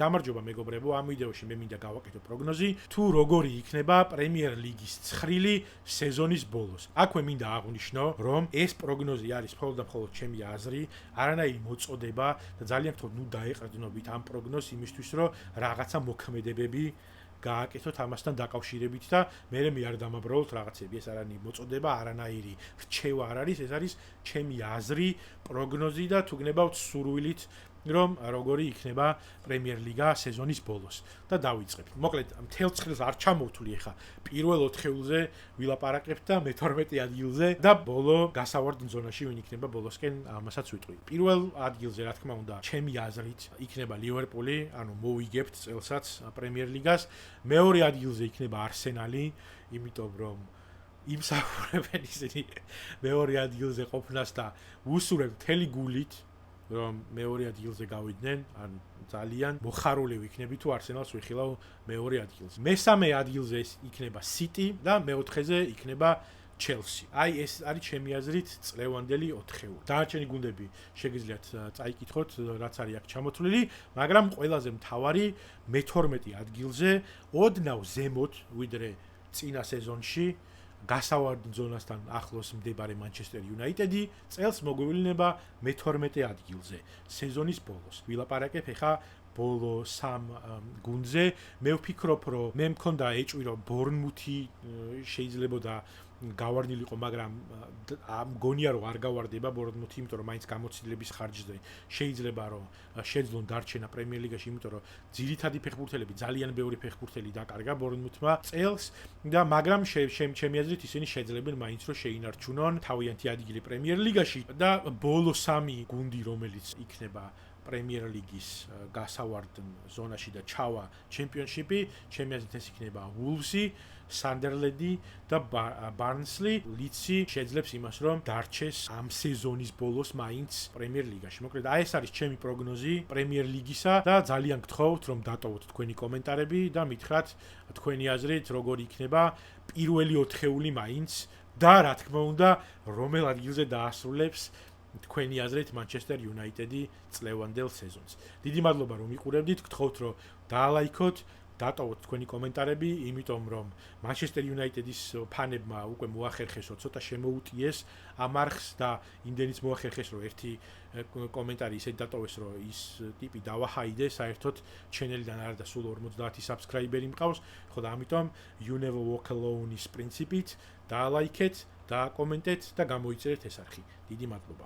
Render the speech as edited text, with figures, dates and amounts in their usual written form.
გამარჯობა მეგობრებო, ამ ვიდეოში მე მინდა გავაკეთო პროგნოზი, თუ როგორი იქნება პრემიერ ლიგის ცხრილი სეზონის ბოლოს. აქვე მინდა აღვნიშნო, რომ ეს პროგნოზი არის მხოლოდ და მხოლოდ ჩემი აზრი, არანაირი მოწოდება და ძალიან თქო დაეყრდნობით ამ პროგნოზს იმისთვის, რომ რაღაცა მოქმედებები გააკეთოთ ამასთან დაკავშირებით და მე არ დამაბრალოთ რაღაცები. ეს არანაირი მოწოდება, არანაირი რჩევა არ არის, ეს არის ჩემი აზრი, პროგნოზი და თუ გნებავთ სურვილით რომ როგორი იქნება პრემიერ ლიგა სეზონის ბოლოს და დავიწყებთ. მოკლედ, მთელ ცხრილს არ ჩამოვთვლი ახლა. პირველ 4-ზე ვილაპარაკებთ და მე-12 ადგილზე და ბოლო გასავარდ ზონაში ვინ იქნება ბოლოსკენ, ამასაც ვიტყვი. პირველ ადგილზე, რა თქმა უნდა, ჩემი აზრით იქნება ლივერპული, ანუ მოვიგებთ წელსაც პრემიერ ლიგას. მეორე ადგილზე იქნება არსენალი, იმიტომ რომ იმსახურებენ ისინი მეორე ადგილზე ყოფნას და უსურვებთ მთელი გულით რომ მეორე ადგილზე გავიდნენ, ან ძალიან მოხარული ვიქნები თუ არსენალს ვიხილავ მეორე ადგილზე. მესამე ადგილზე იქნება სიტი და მეოთხეზე იქნება ჩელსი. აი ეს არის ჩემი აზრით წლევანდელი 4-ეული. დანარჩენი გუნდები შეგიძლიათ წაიკითხოთ, რაც არის აქ ჩამოთვლილი, მაგრამ ყველაზე მთავარი მე-12 ადგილზე ოდნავ ზემოთ ვიდრე წინა სეზონში გასავარდ ზონასთან ახლოს მდებარე მანჩესტერ იუნაიტედი წელს მოგვივლინება მე-12 ადგილზე სეზონის ბოლოს. ვილაპარაკებ ახლა ბოლო 3 გუნდზე. მე ვფიქრობ, რომ მე მქონდა ეჭვი, რომ ბორნმუთი შეიძლებოდა გავარდნილიყო, მაგრამ მგონია რომ არ გავარდება ბორნმუთი, იმიტომ რომ მაინც გამოცდილების ხარჯზე შეიძლება რომ შეძლონ დარჩენა პრემიერ ლიგაში, იმიტომ რომ ძირითადი ფეხბურთელები ძალიან ბევრი ფეხბურთელი დაკარგა ბორნმუთმა წელს და მაგრამ ჩემი აზრით ისინი შეძლებენ მაინც რომ შეინარჩუნონ თავიანთი ადგილი პრემიერ ლიგაში და ბოლო 3 გუნდი რომელიც იქნება პრემიერ ლიგის გასავარდ ზონაში და ჩავა ჩემპიონშიპი, ჩემი აზრით ეს იქნება ვულვსი, სანდერლენდი და ბარნსლი. ლიცი შეძლებს იმას, რომ დარჩეს ამ სეზონის ბოლოს მაინც პრემიერ ლიგაში. მოკლედ, აი ეს არის ჩემი პროგნოზი პრემიერ ლიგისა და ძალიან გთხოვთ, რომ დატოვოთ თქვენი კომენტარები და მითხრათ თქვენი აზრით, როგორი იქნება პირველი 4-ეული მაინც და რა თქმა უნდა, რომელ ადგილზე დაასრულებს თქვენი აზრით მანჩესტერ იუნაიტედი წლევანდელ სეზონს. დიდი მადლობა რომ იყურებდით, გთხოვთ რომ დაალაიქოთ, დატოვოთ თქვენი კომენტარები, იმიტომ რომ მანჩესტერ იუნაიტედის ფანებმა უკვე მოახერხეს, რომ ცოტა შემოუტიეს ამ არხს და იმდენიც მოახერხეს, რომ ერთი კომენტარი ისე დატოვეს, რომ ის ტიპი დავაჰაიდე, საერთოდ ჩენელიდან არ და სულ 50 საბსკრაიბერი მყავს, ხო და ამიტომ You Never Walk Alone-ის პრინციპით დაალაიქეთ და კომენტეთ და გამოიწერეთ ეს არხი. დიდი მადლობა.